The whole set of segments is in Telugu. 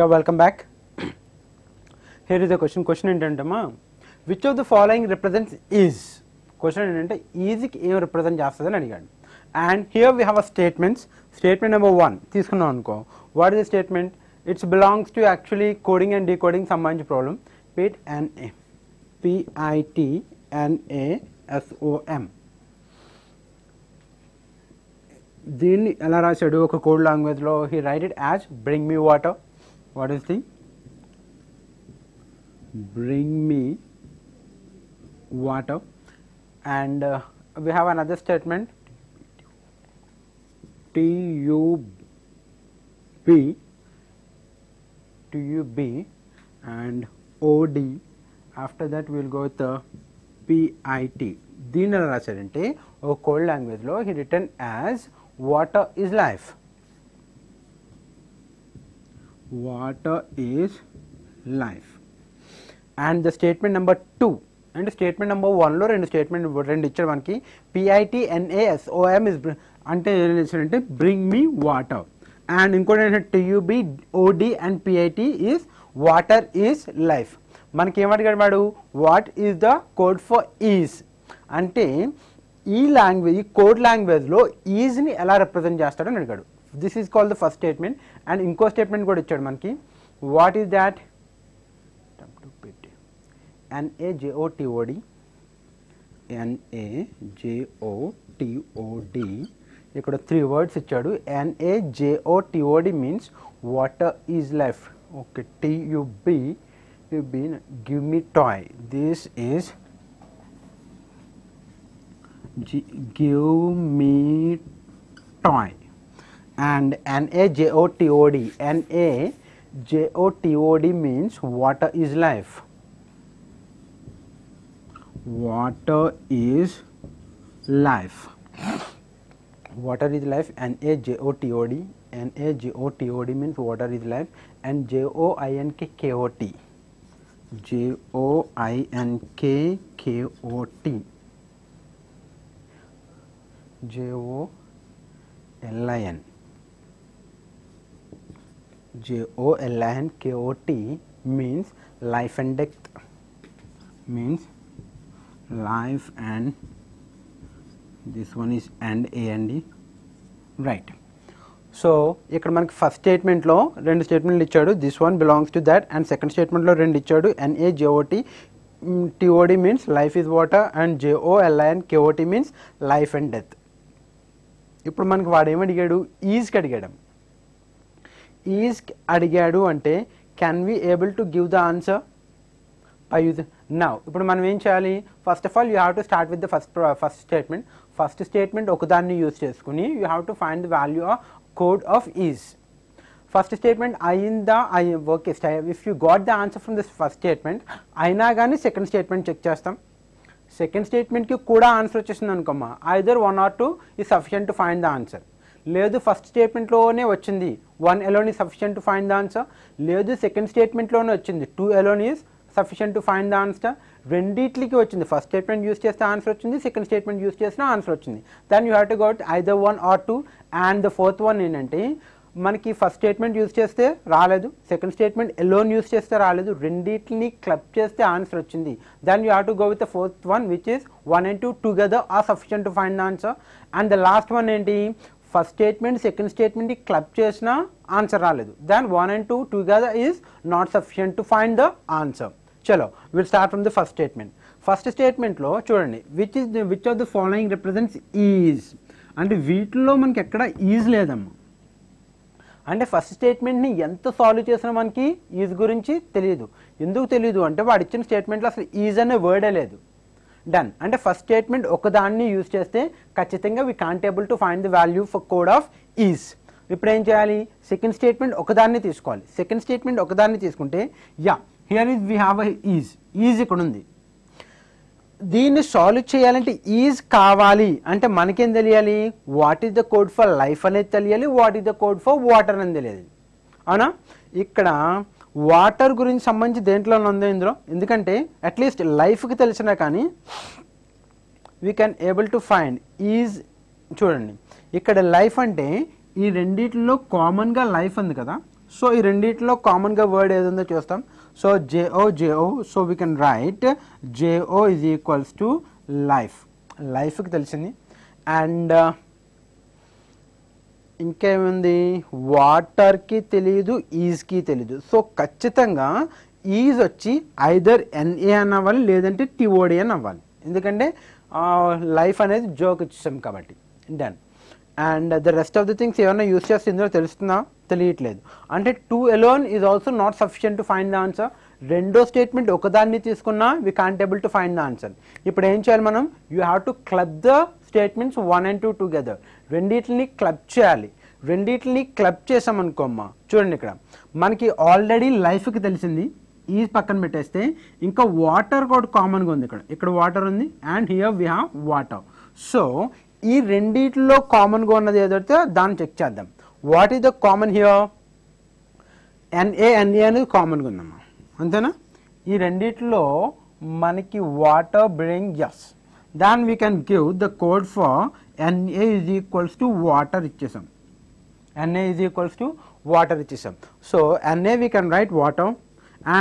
Yeah, welcome back. Here is the question. Question ఏంటంటమ్మా, which of the following represents is? Question ఏంటంటే is కి ఏం రిప్రజెంట్ చేస్తుందని అడిగాడు. And here we have a statements. Statement number 1 తీసుకున్నాం అనుకో. What is the statement? It belongs to actually coding and decoding సంబంధించిన ప్రాబ్లం. PITNASOM. దీన్ని ఎలా రాశాడు ఒక కోడ్ లాంగ్వేజ్లో? He right it as bring me water. What is the bring me water? And we have another statement, TUB and OD. After that we will go with the PIT. దీన్ని ఎలా రాశాడంటే ఒక కోడ్ లాంగ్వేజ్లో he written as water is life. Water is life. And the statement number 2 and statement number 1 లో రెండు ఇచ్చాడు మనకి. PITNASOM is అంటే ఏం చేశాడంటే బ్రింగ్ మీ వాటర్. అండ్ ఇంకోటి ఏంటంటే TUB, OD and PIT is water is life. మనకి ఏమడిగాడు వాడు? What is the code for is అంటే ఈ కోడ్ లాంగ్వేజ్లో ఈజ్ని ఎలా రిప్రజెంట్ చేస్తాడని అడిగాడు. This is called the first statement. And ఇంకో స్టేట్మెంట్ కూడా ఇచ్చాడు మనకి. What is that? NAJOTOD. ఇక్కడ 3 వర్డ్స్ ఇచ్చాడు. NAJOTOD means water is life. Okay. TUB, give me toy. This is give me toy. And NAJOTOD means water is life. Water is life. Water is life. NAJOTOD means water is life. And JOINKKOT. JOINKKOT. JOLINKOT means life and death. Means life and this one is and A and D. Right. So ఇక్కడ మనకి ఫస్ట్ స్టేట్మెంట్లో 2 స్టేట్మెంట్లు ఇచ్చాడు. This one belongs to that. And second స్టేట్మెంట్లో 2 ఇచ్చాడు. NAJOTOD means life is water and JOLINKOT means life and death. ఇప్పుడు మనకి వాడు ఏమడిగాడు? ఈజ్కి అడిగాడు. ఈజ్కి అడిగాడు అంటే can we able to give the answer by using now. ఇప్పుడు మనం ఏం చేయాలి? First of all you have to start with the first statement. First statement ఒకదాన్ని యూజ్ చేసుకుని you have to find the value of code of is. First statement okay, if you got the answer from this first statement అయినా కానీ సెకండ్ స్టేట్మెంట్ చెక్ చేస్తాం. సెకండ్ స్టేట్మెంట్కి కూడా ఆన్సర్ వచ్చేసింది అనుకోమ్మా, either 1 or 2 is sufficient to find the answer. లేదు ఫస్ట్ స్టేట్మెంట్లోనే వచ్చింది 1 alone is sufficient to find the answer. లేదు సెకండ్ స్టేట్మెంట్లోనే వచ్చింది 2 alone is sufficient to find the answer. రెండిట్లకి వచ్చింది. ఫస్ట్ స్టేట్మెంట్ యూస్ చేస్తే ఆన్సర్ వచ్చింది, సెకండ్ స్టేట్మెంట్ యూస్ చేసినా ఆన్సర్ వచ్చింది. Then you have to got either 1 or 2. And the fourth one ఏంటంటే మనకి ఫస్ట్ స్టేట్మెంట్ యూస్ చేస్తే రాలేదు, సెకండ్ స్టేట్మెంట్ ఎలోన్ యూస్ చేస్తే రాలేదు, రెండిట్లని క్లబ్ చేస్తే ఆన్సర్ వచ్చింది. Then you have to go with the fourth one which is 1 and 2 together are sufficient to find the answer. And the last one ఏంటి? ఫస్ట్ స్టేట్మెంట్ సెకండ్ స్టేట్మెంట్ని క్లబ్ చేసినా ఆన్సర్ రాలేదు. Then 1 and 2 together is not sufficient to find the answer. చలో will start from the first statement. First స్టేట్మెంట్లో చూడండి, which of the following represents is అంటే వీటిల్లో మనకి ఎక్కడ ఈజ్ లేదమ్మా. అంటే ఫస్ట్ స్టేట్మెంట్ని ఎంత సాల్వ్ చేసినా మనకి ఈజ్ గురించి తెలియదు. ఎందుకు తెలియదు అంటే వాడు ఇచ్చిన స్టేట్మెంట్లో అసలు ఈజ్ అనే వర్డే లేదు. డన్. అంటే ఫస్ట్ స్టేట్మెంట్ ఒకదాన్ని యూజ్ చేస్తే ఖచ్చితంగా we can't able to find the value for code of is. ఇప్పుడు ఏం చేయాలి? సెకండ్ స్టేట్మెంట్ ఒకదాన్ని తీసుకోవాలి. సెకండ్ స్టేట్మెంట్ ఒకదాన్ని తీసుకుంటే here is we have is ఇక్కడ ఉంది. దీన్ని సాల్వ్ చేయాలంటే ఈజ్ కావాలి అంటే మనకేం తెలియాలి? What is the code for life అనేది తెలియాలి, what is the code for water అని తెలియాలి. అవునా? ఇక్కడ వాటర్ గురించి సంబంధించి దేంట్లోనే ఉందో ఇందులో. ఎందుకంటే అట్లీస్ట్ లైఫ్కి తెలిసినా కానీ we can able to find is. చూడండి ఇక్కడ లైఫ్ అంటే ఈ రెండిట్లో కామన్గా లైఫ్ ఉంది కదా. సో ఈ రెండిట్లో కామన్గా వర్డ్ ఏదుందో చూస్తాం. So JO, so we can right JO is equals to life. లైఫ్కి తెలిసింది. అండ్ ఇంకేముంది, వాటర్కి తెలియదు, ఈజ్కి తెలియదు. సో ఖచ్చితంగా ఈజ్ వచ్చి ఐదర్ ఎన్ఏ అని అవ్వాలి, లేదంటే టిఓడి అని అవ్వాలి. ఎందుకంటే లైఫ్ అనేది జోక్ ఇచ్చాం కాబట్టి. Done. And the rest of the things ఏమైనా యూస్ చేస్తే ఇందులో తెలుస్తుందా, తెలియట్లేదు. అంటే 2 alone is also not sufficient to find the answer. రెండో స్టేట్మెంట్ ఒకదాన్ని తీసుకున్నా we can't able to find the answer. ఇప్పుడు ఏం చేయాలి మనం, you have to club the statements 1 and 2 together. రెండింటిని క్లబ్ చేయాలి. రెండింటిని క్లబ్ చేసామనుకోమ్మా, చూడండి ఇక్కడ మనకి ఆల్రెడీ లైఫ్కి తెలిసింది, ఈ పక్కన పెట్టేస్తే ఇంకా వాటర్ కూడా కామన్గా ఉంది. ఇక్కడ వాటర్ ఉంది and here we have water. So ఈ రెండిట్లో కామన్గా ఉన్నది ఏదైతే దాన్ని చెక్ చేద్దాం. What is the common here? NA అనేది కామన్గా ఉందమ్మా, అంతేనా? ఈ రెండిట్లో మనకి water brings. Then we can give the code for NA is equals to water ఇచ్చేసాం. NA is equals to water ఇచ్చేసాం. So NA we can write water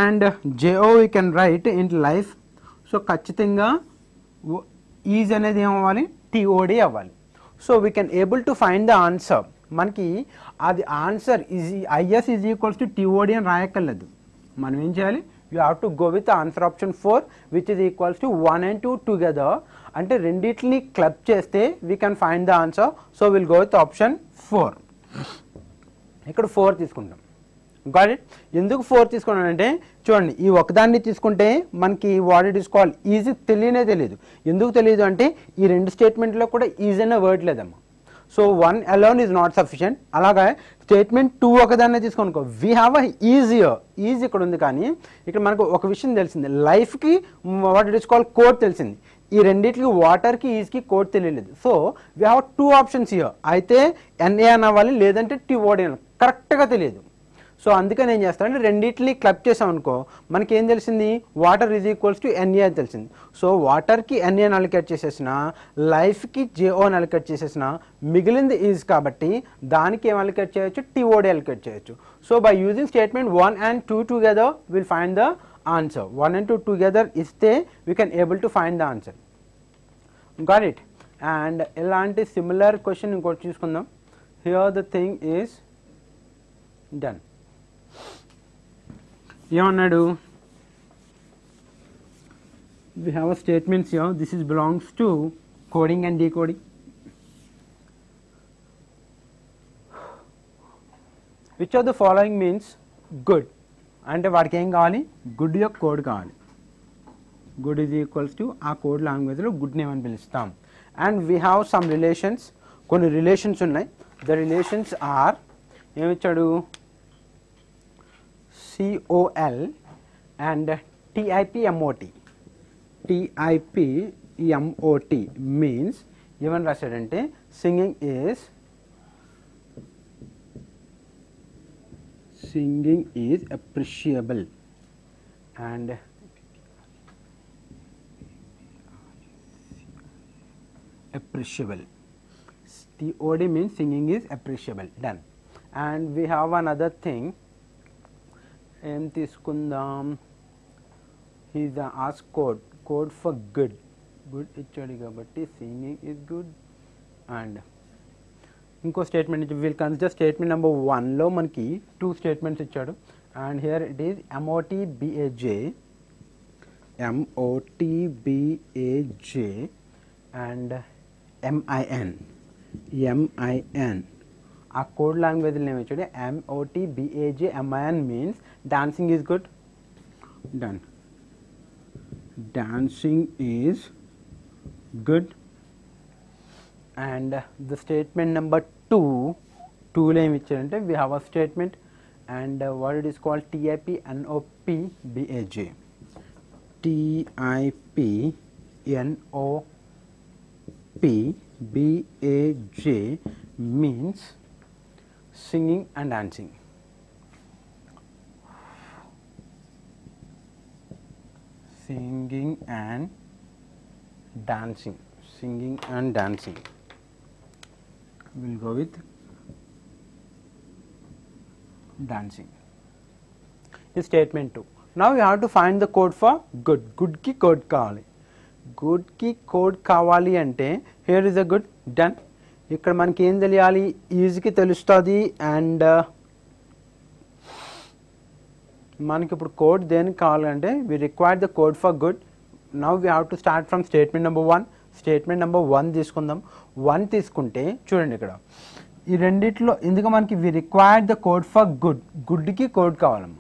and JO we can write in life. So ఖచ్చితంగా ఈజ్ అనేది ఏమవ్వాలి, టిఓడి అవ్వాలి. So we can able to find the answer. మనకి అది answer is is equals to TOD అని రాయక్కర్లేదు. మనం ఏం చేయాలి, you have to go with answer option 4 which is equals to 1 and 2 together. అంటే రెండింటిని క్లబ్ చేస్తే we can find the answer. So will go with option 4. ఇక్కడ 4 తీసుకుంటాం. Got it? ఎందుకు 4 తీసుకున్నానంటే చూడండి, ఈ ఒకదాన్ని తీసుకుంటే మనకి what it is called easy తెలియనే తెలియదు. ఎందుకు తెలియదు అంటే ఈ రెండు స్టేట్మెంట్లో కూడా ఈజీ అనే వర్డ్ లేదమ్మా. So 1 alone is not sufficient. అలాగే స్టేట్మెంట్ 2 ఒకదాన్నే తీసుకొనుకో, we have a easier. Easy ఇక్కడ ఉంది, కానీ ఇక్కడ మనకు ఒక విషయం తెలిసింది, లైఫ్కి what it is called code తెలిసింది. ఈ రెండింటికి వాటర్కి ఈజ్కి కోడ్ తెలియలేదు. So we have 2 options here. అయితే ఎన్ఏ అని అవ్వాలి, లేదంటే టిఓడి అని, కరెక్ట్గా తెలియదు. సో అందుకని ఏం చేస్తామంటే రెండింటిని క్లబ్ చేసామనుకో, మనకి ఏం తెలిసింది, వాటర్ ఈజ్ ఈక్వల్స్ టు ఎన్ఏ అని తెలిసింది. సో వాటర్కి ఎన్ఏ అని అలికేట్ చేసేసిన, లైఫ్కి జేఓ అని అలికేట్ చేసేసిన, మిగిలింది ఈజ్ కాబట్టి దానికి ఏం అలికేట్ చేయొచ్చు, టిఓడి అలికేట్ చేయొచ్చు. So by using statement 1 and 2 together will find the answer. 1 and 2 together ఇస్తే we can able to find the answer. Got it? And ఇలాంటి సిమిలర్ క్వశ్చన్ ఇంకోటి చూసుకుందాం. Here the thing is done. ఏమన్నాడు, we have a statements here. This is belongs to coding and decoding. Which of the following means good? అంటే వాడికి ఏం కావాలి, గుడ్ యొక్క కోడ్ కావాలి. గుడ్ ఈజ్ ఈక్వల్స్ టు ఆ కోడ్ లాంగ్వేజ్లో గుడ్ నేమ్ అని పిలుస్తాం. And we have some relations. కొన్ని రిలేషన్స్ ఉన్నాయి. ద రిలేషన్స్ ఆర్, ఏమిచ్చాడు, COL and TIPMOT. TIPMOT means ఏమని రాశాడంటే singing is appreciable and appreciable. TOD means singing is appreciable. Done. And we have another thing. ఏం తీసుకుందాం, is as code for good. Good ఇచ్చాడు కాబట్టి సింగింగ్ ఈజ్ గుడ్. అండ్ ఇంకో statement will consider statement number 1లో మనకి 2 స్టేట్మెంట్స్ ఇచ్చాడు. And here it is MOTBAJ and MIN. ఆ కోడ్ లాంగ్వేజ్ నేమ్ ఇచ్చాడు MOTBAJMIN means dancing is good. Done. Dancing is good. And the statement number 2లో ఏమి ఇచ్చాడంటే we have a statement and what it is called TIPNOPBAJ. TIPNOPBAJ means singing and dancing. Singing and dancing. Singing and dancing. We'll go with dancing. Is statement 2. Now you have to find the code for good. Good ki code kavali. Good ki code kavali ante here is a good done. ఇక్కడ మనకి ఏం తెలియాలి, ఈజీకి తెలుస్తుంది. అండ్ మనకి ఇప్పుడు కోడ్ దేనికి కావాలంటే we require the code for good. Now we have to start from statement number 1. Statement number 1 తీసుకుందాం. 1 తీసుకుంటే చూడండి ఇక్కడ ఈ రెండిట్లో ఎందుకు మనకి we require the code for good. గుడ్కి కోడ్ కావాలమ్మా.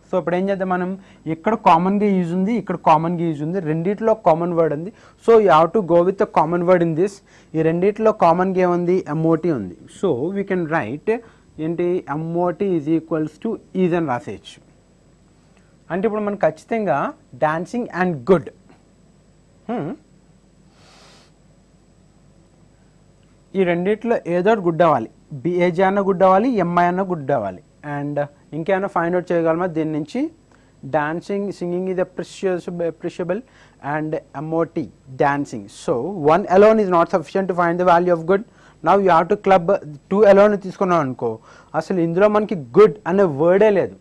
సో ఇప్పుడు ఏం చేద్దాం మనం, ఇక్కడ కామన్గా యూజ్ ఉంది, ఇక్కడ కామన్గా యూజ్ ఉంది, రెండిట్లో కామన్ వర్డ్ ఉంది. So you have to go with the common word in this. ఈ రెండిట్లో కామన్గా ఏముంది, ఎంఓటీ ఉంది. సో వీ కెన్ రైట్ ఏంటి, ఎంఓటీ ఈజ్ ఈక్వల్స్ టు ఈజ్ అని రాసేయచ్చు. అంటే ఇప్పుడు మనం ఖచ్చితంగా డాన్సింగ్ అండ్ గుడ్, ఈ రెండిట్లో ఏదో గుడ్ అవ్వాలి. బిఏజీ అన్న గుడ్ అవ్వాలి, ఎంఐ అన్న గుడ్ అవ్వాలి. అండ్ ఇంకేమైనా ఫైండ్ అవుట్ చేయగలమా దీని నుంచి, dancing singing is appreciable and MOT dancing. So 1 alone is not sufficient to find the value of good. Now you have to club 2 alone తీసుకున్నాం అనుకో, అసలు ఇందులో మనకి గుడ్ అనే వర్డే లేదు.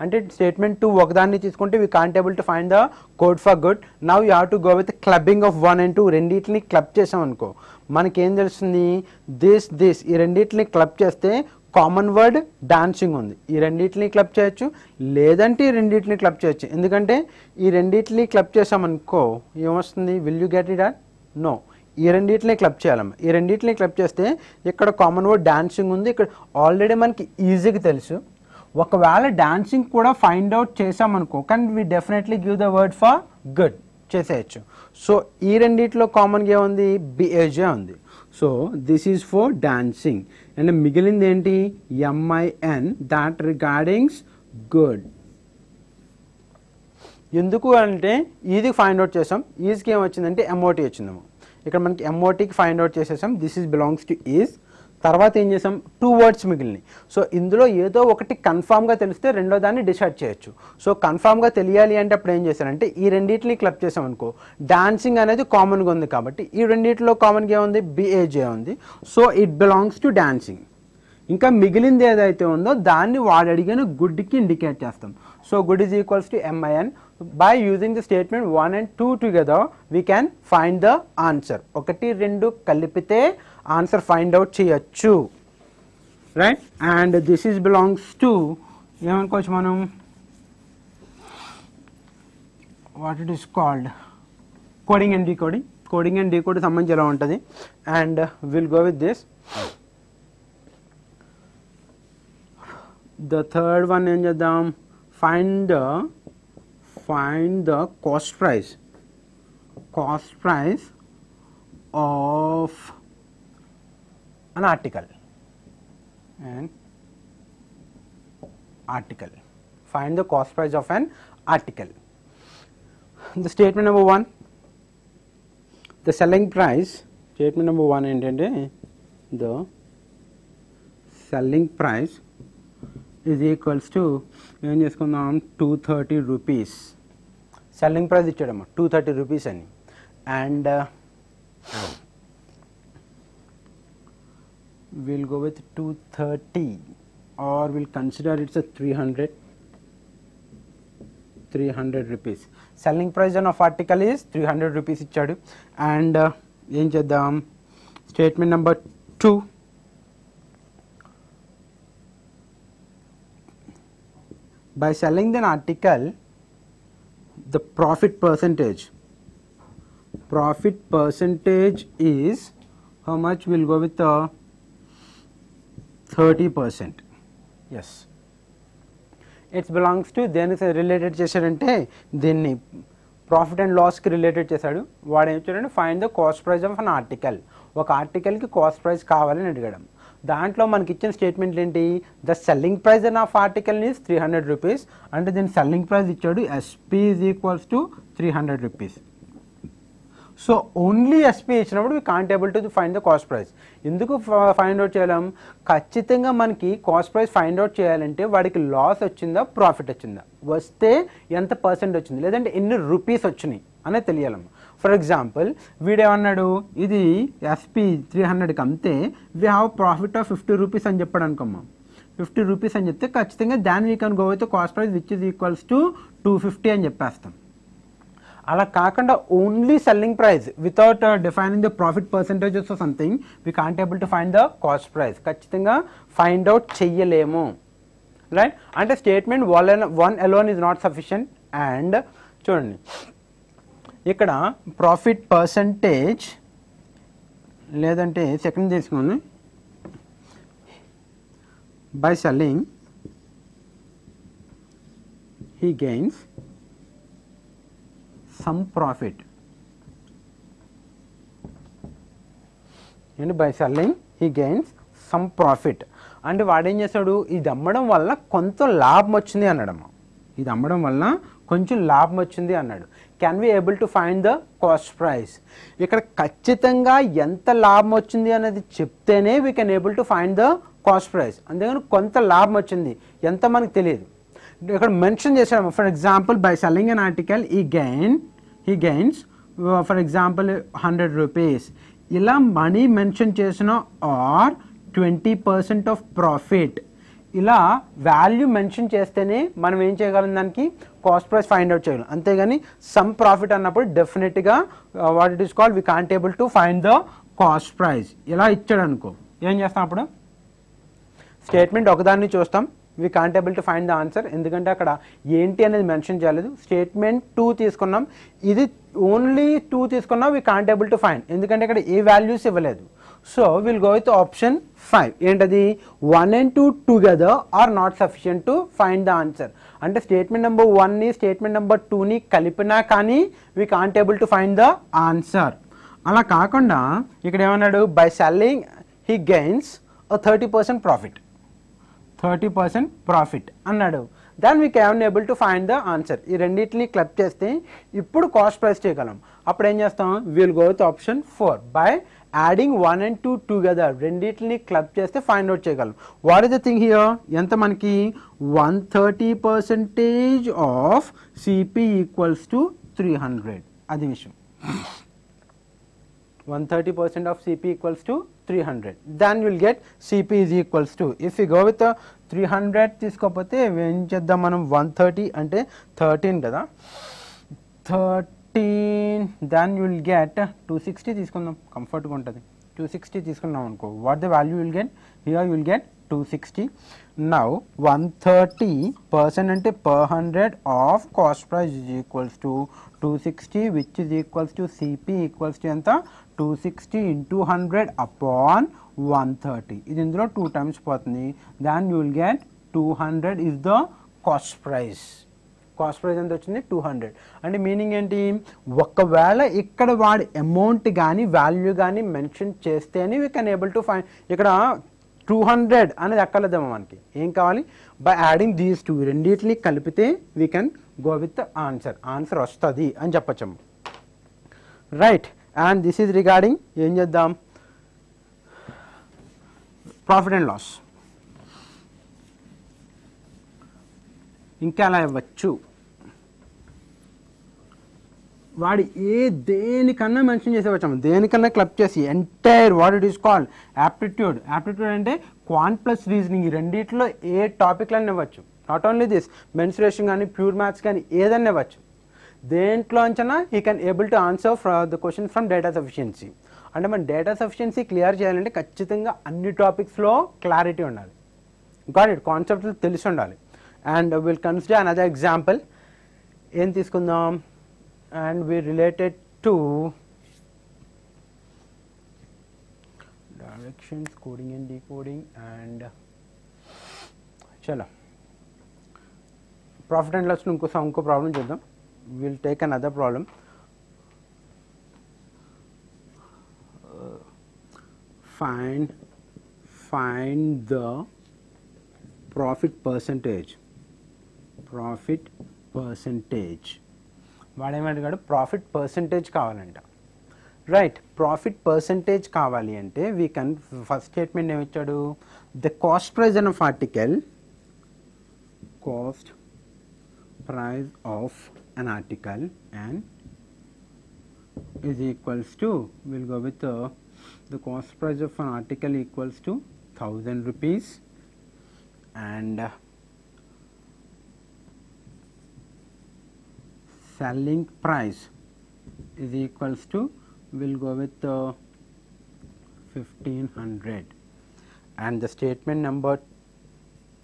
అంటే స్టేట్మెంట్ 2 ఒకదాన్ని తీసుకుంటే we can't able to find the code for good. Now you have to go with clubbing of 1 and 2. రెండింటిని క్లబ్ చేసాం అనుకో మనకేం తెలుస్తుంది, దిస్ ఈ రెండింటిని క్లబ్ చేస్తే కామన్ వర్డ్ డాన్సింగ్ ఉంది. ఈ రెండింటిని క్లబ్ చేయొచ్చు, లేదంటే ఈ రెండింటిని క్లబ్ చేయొచ్చు. ఎందుకంటే ఈ రెండింటిని క్లబ్ చేసామనుకో ఏమొస్తుంది, will you get it or no. ఈ రెండింటిని క్లబ్ చేయాలమ్మా. ఈ రెండింటిని క్లబ్ చేస్తే ఇక్కడ కామన్ వర్డ్ డాన్సింగ్ ఉంది. ఇక్కడ ఆల్రెడీ మనకి ఈజీగా తెలుసు. ఒకవేళ డాన్సింగ్ కూడా ఫైండ్ అవుట్ చేసామనుకో, కానీ we definitely give the word for good చేసేయచ్చు. సో ఈ రెండిట్లో కామన్గా ఏముంది, బిఏజే ఉంది. So this is for dancing. And మిగిలింది ఏంటి, ఎంఐఎన్ దాట్ రిగార్డింగ్స్ గుడ్. ఎందుకు అంటే ఈజీకి ఫైండ్ అవుట్ చేసాం, ఈజీకి ఏమొచ్చిందంటే ఎంఓటీ వచ్చిందేమో. ఇక్కడ మనకి ఎంఓటీకి ఫైండ్ అవుట్ చేసేసాం, this is belongs to is. తర్వాత ఏం చేసాం, 2 words మిగిలినాయి. సో ఇందులో ఏదో ఒకటి కన్ఫామ్గా తెలిస్తే రెండో దాన్ని డిసైడ్ చేయొచ్చు. సో కన్ఫామ్గా తెలియాలి అంటే అప్పుడు ఏం చేశారంటే ఈ రెండింటిని క్లబ్ చేసాం అనుకో, డాన్సింగ్ అనేది కామన్గా ఉంది కాబట్టి ఈ రెండింటిలో కామన్గా ఏముంది, బిఏజే ఉంది. So it belongs to dancing. ఇంకా మిగిలింది ఏదైతే ఉందో దాన్ని వాడు అడిగిన గుడ్కి ఇండికేట్ చేస్తాం. So good is equals to MIN. By using the statement 1 and 2 together we can find the answer. 1, 2 కలిపితే ఆన్సర్ ఫైండ్ అవుట్ చేయొచ్చు, right. And this is belongs to ఏమనుకోవచ్చు మనం, what it is called coding and decoding. Coding and decoding సంబంధించి ఎలా ఉంటుంది. And will go with this. The third one ఏం చేద్దాం, find the cost price of an article. Find the cost price of an article. The statement number 1, the selling price. Statement number 1 ఏంటంటే the selling price is equals to ఏం చేసుకుందాం, 230 rupees. సెల్లింగ్ ప్రైస్ ఇచ్చాడమ్మా 230 rupees అని. And we'll go with 230 or we'll consider it's a 300 rupees. Selling price of article is 300 rupees ఇచ్చాడు. అండ్ ఏం చేద్దాం, statement number 2, by selling an article the profit percentage is how much, we'll go with 30%. yes, it belongs to, దేని రిలేటెడ్ చేశాడంటే దీన్ని ప్రాఫిట్ అండ్ లాస్కి రిలేటెడ్ చేశాడు. వాడు ఏం చేయాలంటే find the cost price of an article. ఒక ఆర్టికల్కి కాస్ట్ ప్రైస్ కావాలని అడిగడం. దాంట్లో మనకి ఇచ్చిన స్టేట్మెంట్ ఏంటి, the selling price of article is 300 rupees. అంటే దీని సెల్లింగ్ ప్రైస్ ఇచ్చాడు SP is equals to 300 rupees. So only SP ఇచ్చినప్పుడు we can't able to find the cost price. ఎందుకు ఫైండ్ అవుట్ చేయలేం, ఖచ్చితంగా మనకి కాస్ట్ ప్రైస్ ఫైండ్ అవుట్ చేయాలంటే వాడికి లాస్ వచ్చిందా ప్రాఫిట్ వచ్చిందా, వస్తే ఎంత పర్సెంట్ వచ్చింది, లేదంటే ఎన్ని రూపీస్ వచ్చినాయి అనేది తెలియాలమ్మా. ఫర్ ఎగ్జాంపుల్ వీడేమన్నాడు, ఇది ఎస్పీ 300కి అమ్మితే we have profit of 50 rupees అని చెప్పాడు అనుకోమ్మా. 50 రూపీస్ అని చెప్తే ఖచ్చితంగా then we can go with cost price which is equals to 250 అని చెప్పేస్తాం. అలా కాకుండా only selling price without defining the profit percentages or something we can't able to find the cost price. ఖచ్చితంగా ఫైండ్ అవుట్ చెయ్యలేము, రైట్? అంటే statement one alone is not sufficient. And చూడండి ఇక్కడ ప్రాఫిట్ పర్సంటేజ్ లేదంటే సెకండ్ తీసుకోండి, by selling he gains some profit, and by selling he gains some profit. అంటే వాడు ఏం చేస్తాడు, ఇది అమ్మడం వల్ల కొంత లాభం వచ్చింది అన్నాడమ్మా, ఇది అమ్మడం వల్ల కొంచెం లాభం వచ్చింది అన్నాడు. Can we able to find the cost price? ఇక్కడ ఖచ్చితంగా ఎంత లాభం వచ్చింది అనేది చెప్తేనే we can able to find the cost price. అంతేగాని కొంత లాభం వచ్చింది ఎంత మనకు తెలియదు. ఇక్కడ మెన్షన్ చేసాము, for example by selling an article he gains for example 100 rupees. ఇలా మనీ మెన్షన్ చేసిన ఆర్ 20% ఆఫ్ ప్రాఫిట్, ఇలా వాల్యూ మెన్షన్ చేస్తేనే మనం ఏం చేయగలం, దానికి కాస్ట్ ప్రైస్ ఫైండ్ అవుట్ చేయగలం. అంతేగాని సమ్ ప్రాఫిట్ అన్నప్పుడు డెఫినెట్గా what it is called we can't able to find the cost price. ఇలా ఇచ్చాడు అనుకో ఏం చేస్తాం, అప్పుడు స్టేట్మెంట్ ఒకదాన్ని చూస్తాం, we can't able to find the answer. ఎందుకంటే అక్కడ ఏంటి అనేది మెన్షన్ చేయలేదు. స్టేట్మెంట్ 2 తీసుకున్నాం, ఇది ఓన్లీ 2 తీసుకున్నాం, we can't able to find, ఎందుకంటే ఇక్కడ ఏ వాల్యూస్ ఇవ్వలేదు. So will go with option 5. ఏంటది, 1 and 2 together are not sufficient to find the answer. అంటే స్టేట్మెంట్ నెంబర్ 1ని స్టేట్మెంట్ నెంబర్ 2ని కలిపినా కానీ we can't able to find the answer. అలా కాకుండా ఇక్కడ ఏమన్నాడు, by selling he gains 30% profit, 30% profit అన్నాడు. Then we can able to find the answer. ఈ రెండింటిని క్లబ్ చేస్తే ఇప్పుడు కాస్ట్ ప్రైస్ చేయగలం. అప్పుడు ఏం చేస్తాం, will go with option 4. By adding 1 and 2 together, రెండింటిని క్లబ్ చేస్తే ఫైండ్ అవుట్ చేయగలం. What is the thing here, ఎంత మనకి 130% ఆఫ్ సిపి ఈక్వల్స్ టు 300, అది విషయం. 130% of CP equals to 300. Then you will get CP is equals to, if we go with 300 తీసుకోకపోతే ఏం చేద్దాం మనం, 130 అంటే 13 కదా, 13, then you will get 260 తీసుకుందాం, కంఫర్ట్గా ఉంటుంది. 260 తీసుకున్నాం అనుకో, what the value you will get, here you will get 260. Now 130% అంటే per 100 of cost price is equals to 260, which is equals to CP equals to ఎంత, 260 into 100 upon 130. ఇది ఇందులో 2 times పోతుంది. then you will get 200 is the cost price. Cost price ఎంత వచ్చింది, 200. అంటే మీనింగ్ ఏంటి, ఒకవేళ ఇక్కడ వాడి అమౌంట్ కానీ వాల్యూ కానీ మెన్షన్ చేస్తేనే we can able to find. ఇక్కడ 200 అనేది ఎక్కలేదేమో, మనకి ఏం కావాలి, బై యాడింగ్ దీస్ 2, రెండింటిని కలిపితే we can go with answer, answer వస్తుంది అని చెప్పచ్చము, right? And this is regarding ఏం చేద్దాం, ప్రాఫిట్ అండ్ లాస్. ఇంకా ఎలా ఇవ్వచ్చు, వాడి దేనికన్నా మెన్షన్ చేసేవచ్చాము, దేనికన్నా క్లబ్ చేసి entire what it is called aptitude. Aptitude అంటే క్వాంట్ ప్లస్ రీజనింగ్, ఈ రెండిట్లో ఏ టాపిక్లన్నీ ఇవ్వచ్చు. నాట్ ఓన్లీ దిస్, మెన్సురేషన్ కానీ ప్యూర్ మ్యాథ్స్ కానీ ఏదన్నా ఇవ్వచ్చు. దేంట్లో అంచనా he can able to answer the question from data sufficiency. అంటే మన డేటా సఫిషియన్సీ క్లియర్ చేయాలంటే ఖచ్చితంగా అన్ని టాపిక్స్లో క్లారిటీ ఉండాలి, గాట్ ఇట్, కాన్సెప్ట్లు తెలిసి ఉండాలి. And will consider another example. ఏం తీసుకుందాం, and we related to directions, coding and decoding, and chala profit and loss inko problem cheddam. We'll take another problem. Find the profit percentage. వాడేమడిగాడు, ప్రాఫిట్ పర్సంటేజ్ కావాలంట, రైట్? ప్రాఫిట్ పర్సంటేజ్ కావాలి అంటే వీ కెన్, ఫస్ట్ స్టేట్మెంట్ ఏమిచ్చాడు, the cost price of article, cost price of an article and is equals to, we'll go with the cost price of an article equals to 1000 rupees and selling price is equals to, we'll go with 1500. And the statement number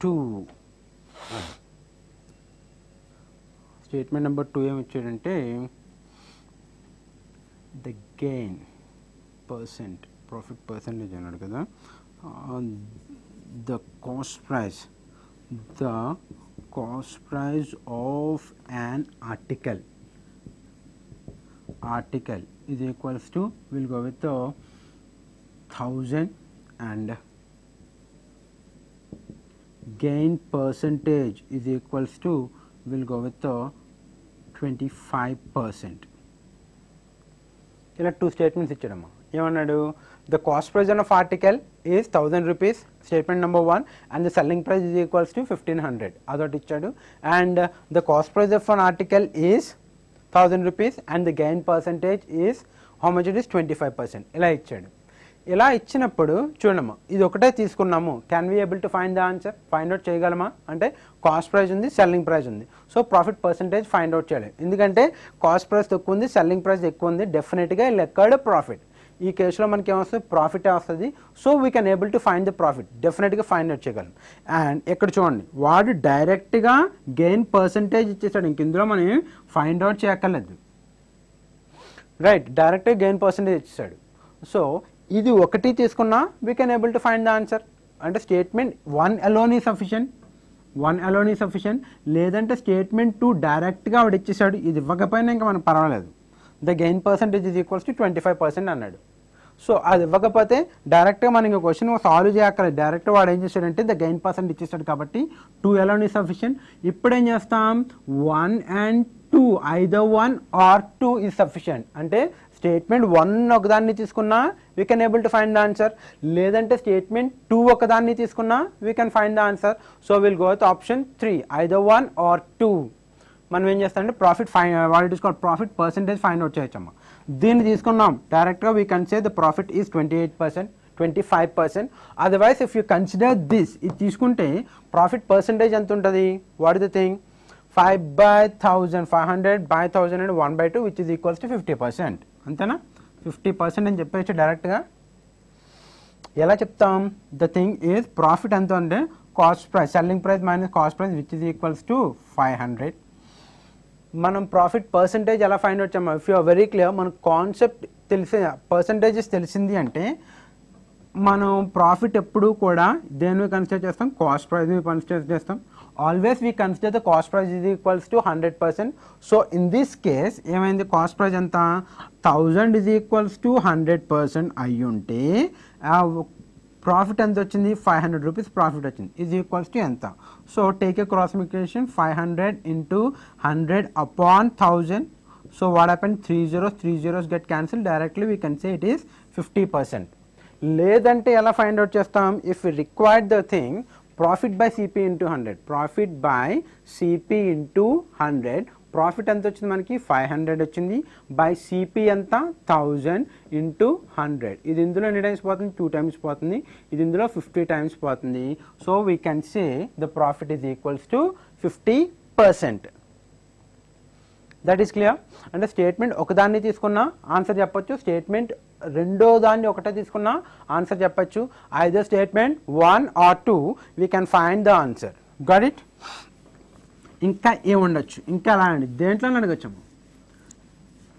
2, statement number 2 ఏమి ఇచ్చాడంటే the gain percent, profit percentage అన్నాడు కదా, the cost price of an article is equals to, we'll go with 1000, and gain percentage is equals to, we'll go with 25%. ఇలా 2 స్టేట్మెంట్స్ ఇచ్చాడమ్మా. ఏమన్నాడు, the cost price of article is 1000 rupees, statement number 1, and the selling price is equals to 1500, అదొకటి ఇచ్చాడు. And the cost price of an article is 1000 rupees and the gain percentage is how much it is 25%. ఇలా ఇచ్చాడు. ఇలా ఇచ్చినప్పుడు చూడమ్మా, ఇది ఒకటే తీసుకున్నాము, can we able to find the answer, find out చేయగలమా అంటే కాస్ట్ ప్రైస్ ఉంది, సెల్లింగ్ ప్రైస్ ఉంది, so profit percentage find out చేయాలి. ఎందుకంటే కాస్ట్ ప్రైస్ తక్కువ ఉంది, సెల్లింగ్ ప్రైస్ ఎక్కువ ఉంది, డెఫినెట్గా లెక్కడ్ ప్రాఫిట్. ఈ కేసులో మనకి ఏమొస్తుంది, ప్రాఫిటే వస్తుంది. So we can able to find the profit, డెఫినెట్గా ఫైండ్ అవుట్ చేయగలం. అండ్ ఇక్కడ చూడండి, వాడు డైరెక్ట్గా గెయిన్ పర్సంటేజ్ ఇచ్చేసాడు, ఇంక ఇందులో మనం ఫైండ్ అవుట్ చేయక్కర్లేదు, రైట్, డైరెక్ట్గా గెయిన్ పర్సంటేజ్ ఇచ్చేసాడు. సో ఇది ఒకటి తీసుకున్నా we can able to find the answer. అంటే స్టేట్మెంట్ 1 అలోన్ ఈ సఫిషియెంట్, లేదంటే స్టేట్మెంట్ 2 డైరెక్ట్గా వాడు ఇచ్చేసాడు, ఇది ఇవ్వకపోయినా ఇంకా మనకు పర్వాలేదు. The gain percentage is equals to 25% అన్నాడు. సో అది ఇవ్వకపోతే డైరెక్ట్గా మనం ఇంకా క్వశ్చన్ సాల్వ్ చేయక్కర్లేదు, డైరెక్ట్గా వాడు ఏం చేశాడంటే ద గెయిన్ పర్సెంట్ ఇచ్చేసాడు కాబట్టి 2 అలోన్ ఈ సఫిషియెంట్. ఇప్పుడు ఏం చేస్తాం, 1 and 2, either 1 or 2 is sufficient. అంటే స్టేట్మెంట్ 1 ఒకదాన్ని తీసుకున్నా we can able to find the answer, లేదంటే స్టేట్మెంట్ 2 ఒకదాన్ని తీసుకున్నా we can find the answer. So will go with option 3, either 1 or 2. మనం ఏం చేస్తామంటే profit what it is called profit percentage find out చేయొచ్చమ్మా. దీన్ని తీసుకున్నాం డైరెక్ట్గా we can say the profit is 28%, 25%. Otherwise if you consider this, ఇది తీసుకుంటే ప్రాఫిట్ పర్సంటేజ్ ఎంత ఉంటుంది, what is the thing, 5/1000, 500/1000 and 1/2 which is equals to 50%. అంతేనా, 50% అని చెప్పేసి డైరెక్ట్గా. ఎలా చెప్తాం, ద థింగ్ ఈజ్ ప్రాఫిట్ ఎంత అంటే cost price, selling price minus cost price which is equals to 500. మనం ప్రాఫిట్ పర్సంటేజ్ ఎలా ఫైండ్ అవుట్ చేయమా, if you are very clear, మనకు కాన్సెప్ట్ తెలిసి పర్సంటేజెస్ తెలిసింది అంటే మనం ప్రాఫిట్ ఎప్పుడు కూడా దేన్ని కన్సిడర్ చేస్తాం, కాస్ట్ ప్రైస్ని కన్సిడర్ చేస్తాం. Always we consider the cost price is equals to 100%. So in this case ఏమైంది, కాస్ట్ ప్రైస్ ఎంత 1000 ఈజ్ ఈక్వల్స్ టు 100% అయ్యి ఉంటే ప్రాఫిట్ ఎంత వచ్చింది, 500 రూపీస్ ప్రాఫిట్ వచ్చింది, ఈజ్ ఈక్వల్స్ టు ఎంత. So take a cross multiplication, 500 into 100 upon 1000. So what happened, 3 zeros get cancelled, directly we can say it is 50%. లేదంటే ఎలా ఫైండ్ అవుట్ చేస్తాం, if we required the thing, profit by CP into 100, profit by CP into 100, profit ఎంత వచ్చింది మనకి 500 వచ్చింది, బై సిపి ఎంత 1000 ఇంటూ 100. ఇది ఇందులో ఎన్ని టైమ్స్ పోతుంది, 2 టైమ్స్ పోతుంది, ఇది ఇందులో 50 టైమ్స్ పోతుంది. So we can say the profit is equals to 50%. That is clear. అంటే స్టేట్మెంట్ ఒకదాన్ని తీసుకున్నా ఆన్సర్ చెప్పొచ్చు, స్టేట్మెంట్ రెండో దాన్ని ఒకటే తీసుకున్నా ఆన్సర్ చెప్పొచ్చు. Either statement 1 or 2 we can find the answer. Got it. ఇంకా ఏముండొచ్చు, ఇంకా అలా అండి, దేంట్లో అడగచ్చాము.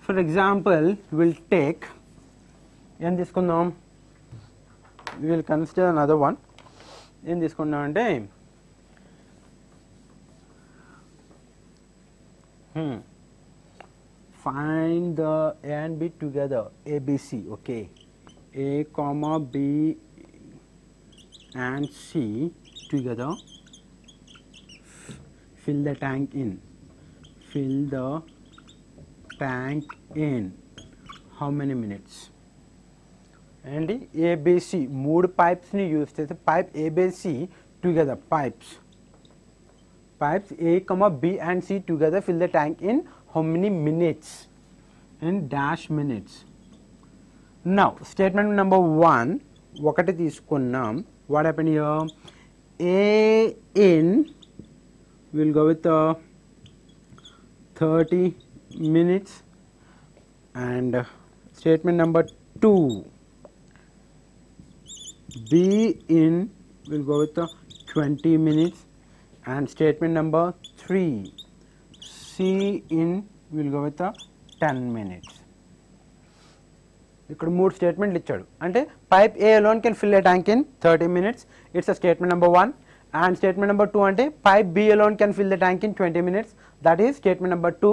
ఫర్ ఎగ్జాంపుల్ విల్ టేక్, ఏం తీసుకుందాం, విల్ కన్సిడర్ అనదర్ వన్. ఏం తీసుకుందాం అంటే find the A and B together, ABC, okay, A comma B and C together, fill the tank in, how many minutes. And ABC 3 pipes ni use chese, pipe ABC together, pipes A comma B and C together, fill the tank in how many minutes, in dash minutes. Now statement number 1 ఒకటి తీసుకున్నాం. What happened here, A in, we'll go with 30 minutes, and statement number 2, B in, we'll go with 20 minutes, and statement number 3, C in, we'll go with 10 minutes. ఇక్కడ 3 స్టేట్మెంట్లు ఇచ్చాడు. అంటే pipe A alone can fill a tank in 30 minutes. It's a statement number 1. And statement number 2 అంటే pipe B alone can fill the tank in 20 minutes. That is statement number 2.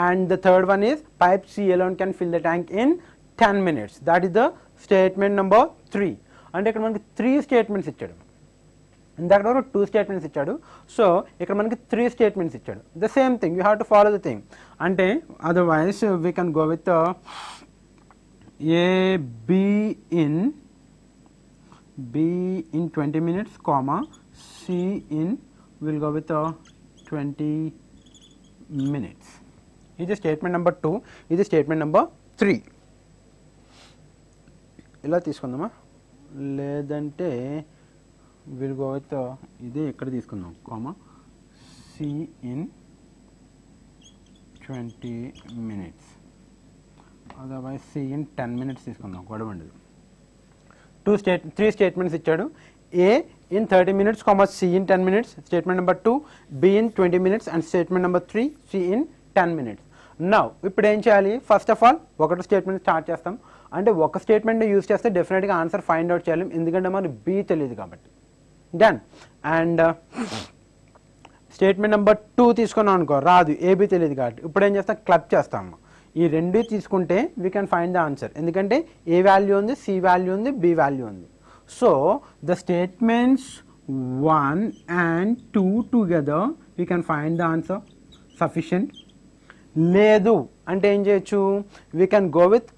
And the third one is pipe C alone can fill the tank in 10 minutes. That is the statement number 3. అంటే ఇక్కడ మనకి 3 స్టేట్మెంట్స్ ఇచ్చాడు. ఇందాక 2 స్టేట్మెంట్స్ ఇచ్చాడు. సో ఇక్కడ మనకి 3 స్టేట్మెంట్స్ ఇచ్చాడు. The same thing you have to follow the thing. అంటే otherwise we can go with A B in 20 minutes, comma C in will go with 20 minutes. This is statement number 2. This is statement number 3. ఇలా తీసుకుందామా, లేదంటే విల్ గో విత్ ఇదే ఇక్కడ తీసుకుందాం, comma C in 20 minutes. Otherwise C in 10 minutes తీసుకుందాం, గొడవండి. 3 స్టేట్మెంట్స్ ఇచ్చాడు. A in 30 minutes, comma C in 10 minutes, statement number 2, B in 20 minutes, and statement number 3, C in 10 minutes. Now ఇప్పుడు ఏం చేయాలి? ఫస్ట్ ఆఫ్ ఆల్ ఒకటి స్టేట్మెంట్ స్టార్ట్ చేస్తాం. అంటే ఒక స్టేట్మెంట్ యూజ్ చేస్తే డెఫినెట్గా ఆన్సర్ ఫైండ్ అవుట్ చేయాలి, ఎందుకంటే మనకి B తెలియదు కాబట్టి. డన్. అండ్ స్టేట్మెంట్ నెంబర్ 2 తీసుకున్నాం అనుకో, రాదు, AB తెలియదు కాబట్టి ఇప్పుడు ఏం చేస్తాం? క్లబ్ చేస్తాము. ఈ రెండు తీసుకుంటే we can find the answer, ఎందుకంటే ఏ వాల్యూ ఉంది, సి వాల్యూ ఉంది, బి వాల్యూ ఉంది. So the statements 1 and 2 together we can find the answer sufficient. లేదు అంటే ఏం చేయొచ్చు? We can go with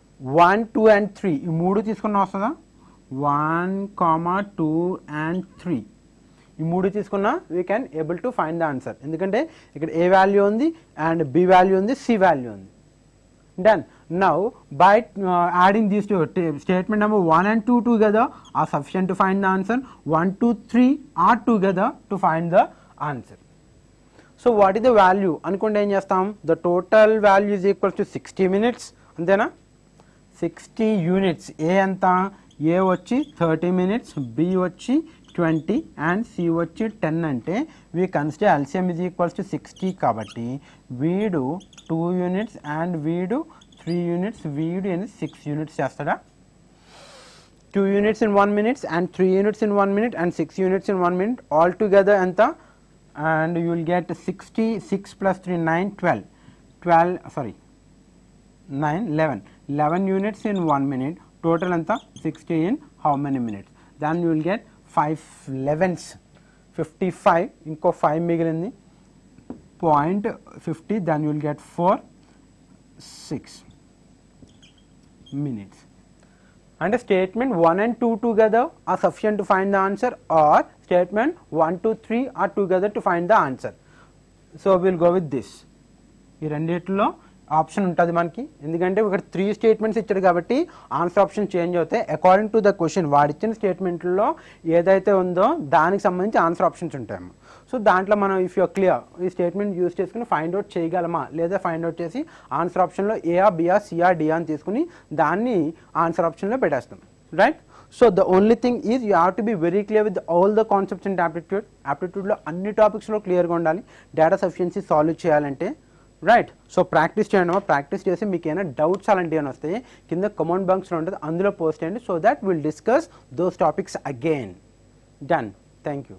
1, 2 and 3. ఈ 3 తీసుకున్నా వస్తుందా? 1, 2 and 3 ఈ 3 తీసుకున్నా we can able to find the answer, ఎందుకంటే ఇక్కడ ఏ వాల్యూ ఉంది అండ్ బి వాల్యూ ఉంది, సి వాల్యూ ఉంది. Done. Now by adding these two, statement number 1 and 2 together are sufficient to find the answer. 1, 2, 3 are together to find the answer. So what is the value? అనుకుంటే ఏం చేస్తాం? The total value is equal to 60 minutes. అంతేనా? 60 units. A ఎంత? A వచ్చి 30 minutes, B వచ్చి 20 and C వచ్చి 10 అంటే we consider LCM is equals to 60 కాబట్టి వీడు 2 units and వీడు 3 units, వీడు 6 units చేస్తాడా? 2 units in 1 minute and 3 units in 1 minute and 6 units in 1 minute all together ఎంత? And you will get 60, 6 plus 3, 9, 12, 11 units in 1 minute, total ఎంత? 60 in how many minutes? Then you will get 5 11s, 55, ఇంకో 5 మిగిలింది, 0.50, then you will get 4, 6 minutes. And statement 1 and 2 together are sufficient to find the answer, or statement 1, 2, 3 are together to find the answer. So we will go with this. ఈ రెండిట్లో ఆప్షన్ ఉంటుంది మనకి, ఎందుకంటే ఇక్కడ 3 స్టేట్మెంట్స్ ఇచ్చాడు కాబట్టి ఆన్సర్ ఆప్షన్ చేంజ్ అవుతాయి అకార్డింగ్ టు ద క్వశ్చన్. వాడిచ్చిన స్టేట్మెంట్లో ఏదైతే ఉందో దానికి సంబంధించి ఆన్సర్ ఆప్షన్స్ ఉంటాయమ్మా. సో దాంట్లో మనం ఇఫ్ యూ క్లియర్ ఈ స్టేట్మెంట్ యూజ్ చేసుకుని ఫైండ్ అవుట్ చేయగలమా లేదా ఫైండ్ అవుట్ చేసి ఆన్సర్ ఆప్షన్లో ఏఆ బిఆ సిఆ డిఆ అని తీసుకుని దాన్ని ఆన్సర్ ఆప్షన్లో పెట్టేస్తాం, right? So the only thing is you have to be very clear with all the concepts in యాప్టిట్యూడ్లో అన్ని టాపిక్స్లో క్లియర్గా ఉండాలి డేటా సఫిషియన్సీ సాల్వ్ చేయాలంటే, రైట్? సో ప్రాక్టీస్ చేయండి, ప్రాక్టీస్ చేసి మీకు ఏమైనా డౌట్స్ అలాంటివి ఏమైనా వస్తాయి కింద కమెంట్ బాక్స్లో ఉంటుంది, అందులో పోస్ట్ చేయండి. So that will discuss those topics again. Done. Thank you.